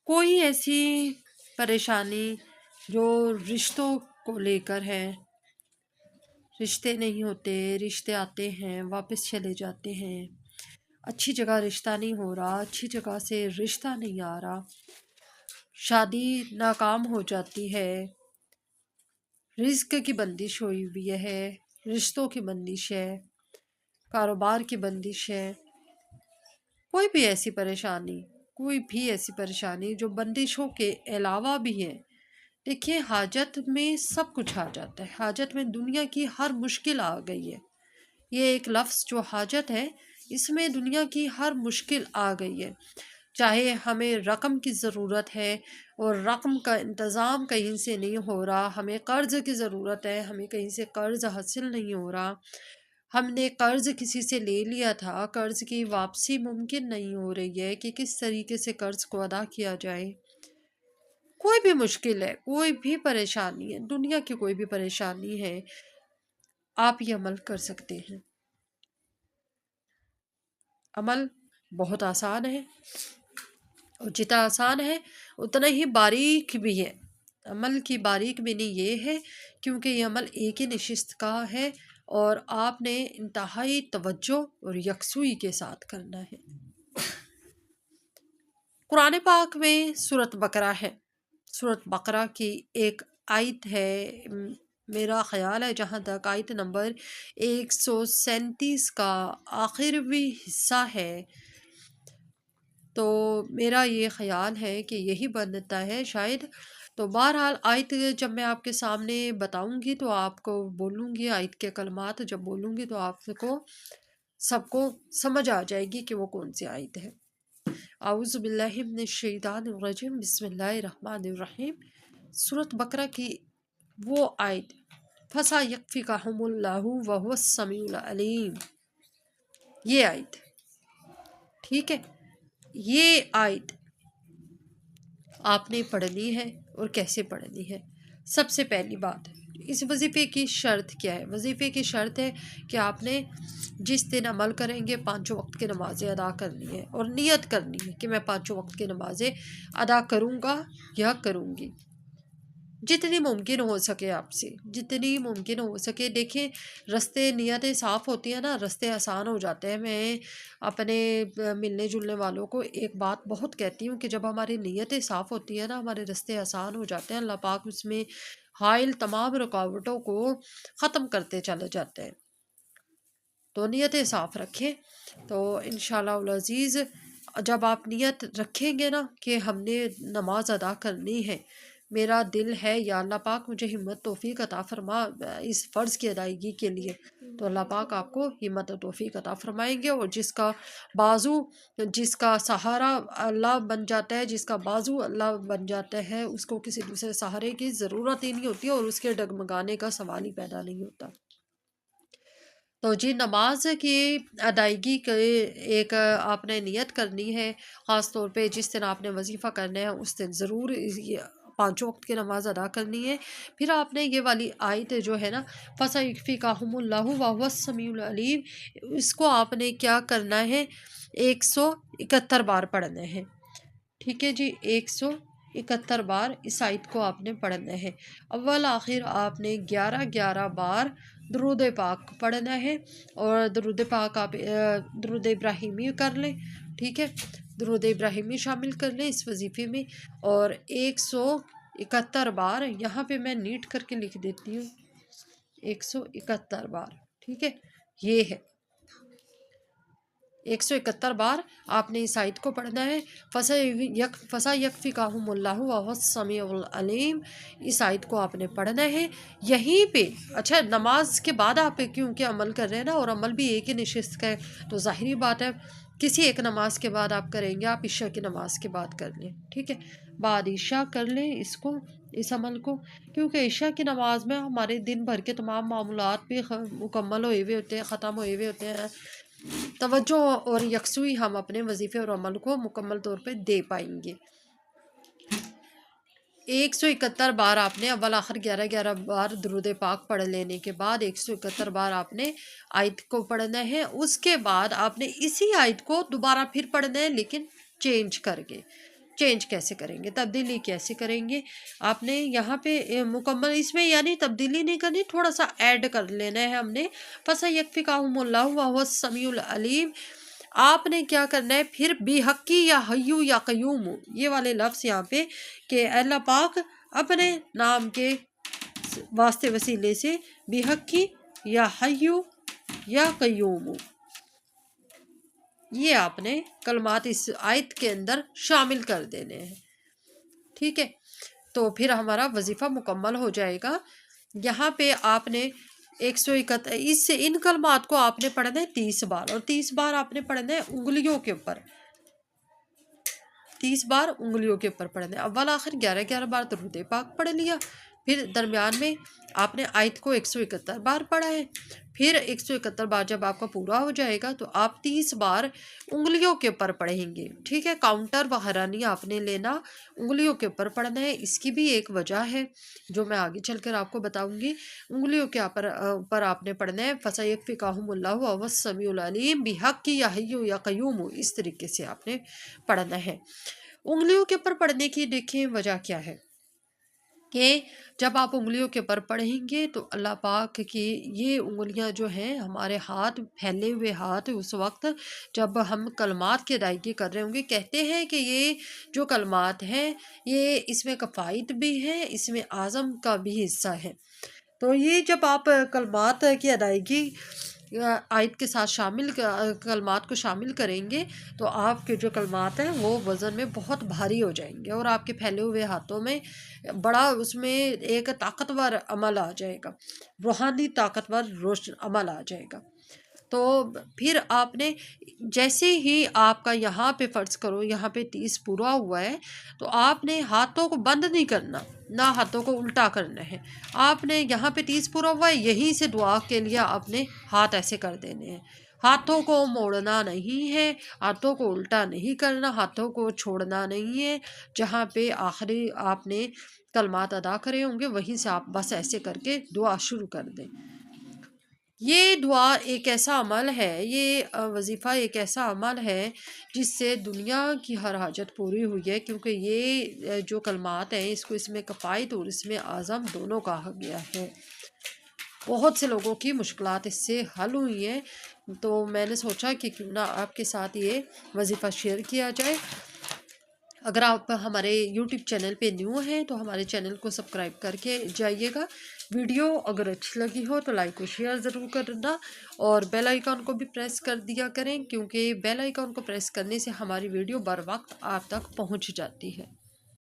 کوئی ایسی پریشانی جو رشتوں کو لے کر ہے، رشتے نہیں ہوتے، رشتے آتے ہیں واپس چلے جاتے ہیں، اچھی جگہ رشتہ نہیں ہو رہا، اچھی جگہ سے رشتہ نہیں آ رہا، شادی ناکام ہو جاتی ہے، رزق کی بندش ہوئی ہوئی ہے، رشتوں کی بندش ہے، کاروبار کی بندش ہے، کوئی بھی ایسی پریشانی، کوئی بھی ایسی پریشانی جو بندشوں کے علاوہ بھی ہے۔ دیکھیے، حاجت میں سب کچھ آ جاتا ہے، حاجت میں دنیا کی ہر مشکل آ گئی ہے۔ یہ ایک لفظ جو حاجت ہے، اس میں دنیا کی ہر مشکل آ گئی ہے۔ چاہے ہمیں رقم کی ضرورت ہے اور رقم کا انتظام کہیں سے نہیں ہو رہا، ہمیں قرض کی ضرورت ہے، ہمیں کہیں سے قرض حاصل نہیں ہو رہا، ہم نے قرض کسی سے لے لیا تھا، قرض کی واپسی ممکن نہیں ہو رہی ہے کہ کس طریقے سے قرض کو ادا کیا جائے، کوئی بھی مشکل ہے، کوئی بھی پریشانی ہے، دنیا کی کوئی بھی پریشانی ہے، آپ یہ عمل کر سکتے ہیں۔ عمل بہت آسان ہے، اور جتنا آسان ہے اتنا ہی باریک بھی ہے۔ عمل کی باریک بینی یہ ہے کیونکہ یہ عمل ایک ہی نشست کا ہے اور آپ نے انتہائی توجہ اور یکسوئی کے ساتھ کرنا ہے۔ قرآن پاک میں سورۃ بقرہ ہے، سورۃ بقرہ کی ایک آیت ہے، میرا خیال ہے جہاں تک آیت نمبر 137 کا آخری حصہ ہے، تو میرا یہ خیال ہے کہ یہی بنتا ہے شاید۔ تو بہرحال آیت جب میں آپ کے سامنے بتاؤں گی تو آپ کو بولوں گی، آیت کے کلمات جب بولوں گی تو آپ کو سب کو سمجھ آ جائے گی کہ وہ کون سی آیت ہے۔ اعوذ باللہ من الشیطان الرجیم، بسم اللہ الرحمن الرحیم۔ سورۃ بقرہ کی وہ آیت، فَسَيَكْفِيكَهُمُ اللَّهُ وَهُوَ السَّمِيعُ الْعَلِيمُ، یہ آیت ٹھیک ہے۔ یہ آیت آپ نے پڑھنی ہے، اور کیسے پڑھنی ہے؟ سب سے پہلی بات، اس وظیفے کی شرط کیا ہے؟ وظیفے کی شرط ہے کہ آپ نے جس دن عمل کریں گے 5 وقت کی نمازیں ادا کرنی ہے، اور نیت کرنی ہے کہ میں 5 وقت کی نمازیں ادا کروں گا یا کروں گی، جتنی ممکن ہو سکے آپ سے، جتنی ممکن ہو سکے۔ دیکھیں، رستے نیتیں صاف ہوتی ہیں نا، رستے آسان ہو جاتے ہیں۔ میں اپنے ملنے جلنے والوں کو ایک بات بہت کہتی ہوں کہ جب ہماری نیتیں صاف ہوتی ہیں نا، ہمارے رستے آسان ہو جاتے ہیں، اللہ پاک اس میں حائل تمام رکاوٹوں کو ختم کرتے چلے جاتے ہیں۔ تو نیتیں صاف رکھیں، تو انشاءاللہ العزیز جب آپ نیت رکھیں گے نا کہ ہم نے نماز ادا کرنی ہے، میرا دل ہے یا اللہ پاک مجھے ہمت توفیق عطا فرما اس فرض کی ادائیگی کے لیے، تو اللہ پاک آپ کو ہمت و توفیق عطا فرمائیں گے، اور جس کا بازو، جس کا سہارا اللہ بن جاتا ہے، جس کا بازو اللہ بن جاتا ہے، اس کو کسی دوسرے سہارے کی ضرورت ہی نہیں ہوتی، اور اس کے ڈگمگانے کا سوال ہی پیدا نہیں ہوتا۔ تو جی، نماز کی ادائیگی کے ایک آپ نے نیت کرنی ہے، خاص طور پہ جس دن آپ نے وظیفہ کرنا ہے اس دن ضرور 5 وقت کی نماز ادا کرنی ہے۔ پھر آپ نے یہ والی آیت جو ہے نا، فَسَيَكْفِيكَهُمُ اللَّهُ وَهُوَ السَّمِيعُ الْعَلِيمُ، اس کو آپ نے کیا کرنا ہے؟ 171 بار پڑھنا ہے، ٹھیک ہے جی، 171 بار اس آیت کو آپ نے پڑھنا ہے۔ اول آخر آپ نے 11 بار درود پاک پڑھنا ہے، اور درود پاک آپ درود ابراہیمی کر لیں، ٹھیک ہے، درود ابراہیمی شامل کر لیں اس وظیفے میں، اور 171 بار یہاں پہ میں نیٹ کر کے لکھ دیتی ہوں، 171 بار، ٹھیک ہے، یہ ہے 171 بار آپ نے اس آیت کو پڑھنا ہے۔ فَسَيَكْفِيكَهُمُ اللَّهُ وَهُوَ السَّمِيعُ الْعَلِيمُ، اس آیت کو آپ نے پڑھنا ہے یہیں پہ۔ اچھا، نماز کے بعد آپ کیونکہ عمل کر رہے ہیں نا، اور عمل بھی ایک ہی نشست کا ہے، تو ظاہری بات ہے کسی ایک نماز کے بعد آپ کریں گے، آپ عشاء کی نماز کے بعد کر لیں، ٹھیک ہے، بعد عشاء کر لیں اس کو، اس عمل کو، کیونکہ عشاء کی نماز میں ہمارے دن بھر کے تمام معمولات بھی مکمل ہوئے ہوئے ہوتے ہیں، ختم ہوئے ہوئے ہوتے ہیں، توجہ اور یکسوئی ہم اپنے وظیفے اور عمل کو مکمل طور پہ دے پائیں گے۔ 171 بار آپ نے اول آخر 11 بار درود پاک پڑھ لینے کے بعد 171 بار آپ نے آیت کو پڑھنا ہے۔ اس کے بعد آپ نے اسی آیت کو دوبارہ پھر پڑھنا ہے، لیکن چینج کر کے، چینج کیسے کریں گے، تبدیلی کیسے کریں گے؟ آپ نے یہاں پہ مکمل اس میں یعنی تبدیلی نہیں کرنی، تھوڑا سا ایڈ کر لینا ہے ہم نے۔ فَسَيَكْفِيكَهُمُ اللَّهُ وَهُوَ السَّمِيعُ الْعَلِيمُ۔ آپ نے کیا کرنا ہے پھر بی حقی یا حیو یا قیوم، یہ والے لفظ یہاں پہ کہ اللہ پاک اپنے نام کے واسطے وسیلے سے بی حقی یا حیو یا قیوم، یہ آپ نے کلمات اس آیت کے اندر شامل کر دینے ہیں، ٹھیک ہے؟ تو پھر ہمارا وظیفہ مکمل ہو جائے گا۔ یہاں پہ آپ نے 131 اس سے ان کلمات کو آپ نے پڑھنا ہے 30 بار، اور 30 بار آپ نے پڑھنا ہے انگلیوں کے اوپر، 30 بار انگلیوں کے اوپر پڑھنا ہے۔ اول آخر 11 بار درود پاک پڑھ لیا، پھر درمیان میں آپ نے آیت کو 171 بار پڑھا ہے، پھر 171 بار جب آپ کا پورا ہو جائے گا تو آپ 30 بار انگلیوں کے اوپر پڑھیں گے، ٹھیک ہے؟ کاؤنٹر وغیرہ نہیں آپ نے لینا، انگلیوں کے اوپر پڑھنا ہے۔ اس کی بھی ایک وجہ ہے جو میں آگے چل کر آپ کو بتاؤں گی۔ انگلیوں کے اوپر آپ نے پڑھنا ہے فَسَيَكْفِيكَهُمُ اللَّهُ وَهُوَ السَّمِيعُ الْعَلِيمُ بِحَقِّ یا حیُّ یا قیوم، اس طریقے سے آپ نے پڑھنا ہے۔ انگلیوں کے اوپر پڑھنے کی دیکھیں وجہ کیا ہے کہ جب آپ انگلیوں کے اوپر پڑھیں گے تو اللہ پاک کی یہ انگلیاں جو ہیں، ہمارے ہاتھ پھیلے ہوئے ہاتھ، اس وقت جب ہم کلمات کی ادائیگی کر رہے ہوں گے، کہتے ہیں کہ یہ جو کلمات ہیں یہ اس میں کفایت بھی ہے، اس میں اعظم کا بھی حصہ ہے۔ تو یہ جب آپ کلمات کی ادائیگی آیت کے ساتھ کلمات کو شامل کریں گے تو آپ کے جو کلمات ہیں وہ وزن میں بہت بھاری ہو جائیں گے، اور آپ کے پھیلے ہوئے ہاتھوں میں بڑا اس میں ایک طاقتور عمل آ جائے گا، روحانی طاقتور روشن عمل آ جائے گا۔ تو پھر آپ نے جیسے ہی آپ کا یہاں پہ فرض کرو یہاں پہ 30 پورا ہوا ہے تو آپ نے ہاتھوں کو بند نہیں کرنا، نہ ہاتھوں کو الٹا کرنا ہے۔ آپ نے یہاں پہ 30 پورا ہوا ہے، یہیں سے دعا کے لیے آپ نے ہاتھ ایسے کر دینے ہیں، ہاتھوں کو موڑنا نہیں ہے، ہاتھوں کو الٹا نہیں کرنا، ہاتھوں کو چھوڑنا نہیں ہے۔ جہاں پہ آخری آپ نے کلمات ادا کرے ہوں گے وہیں سے آپ بس ایسے کر کے دعا شروع کر دیں۔ یہ دعا ایک ایسا عمل ہے، یہ وظیفہ ایک ایسا عمل ہے جس سے دنیا کی ہر حاجت پوری ہوئی ہے، کیونکہ یہ جو کلمات ہیں اس میں کفایت اور اس میں اعظم دونوں کہا گیا ہے۔ بہت سے لوگوں کی مشکلات اس سے حل ہوئی ہیں، تو میں نے سوچا کہ کیوں نہ آپ کے ساتھ یہ وظیفہ شیئر کیا جائے۔ اگر آپ ہمارے یوٹیوب چینل پہ نیو ہیں تو ہمارے چینل کو سبسکرائب کر کے جائیے گا۔ ویڈیو اگر اچھی لگی ہو تو لائک و شیئر ضرور کرنا، اور بیل آئیکن کو بھی پریس کر دیا کریں، کیونکہ بیل آئیکن کو پریس کرنے سے ہماری ویڈیو بر وقت آپ تک پہنچ جاتی ہے۔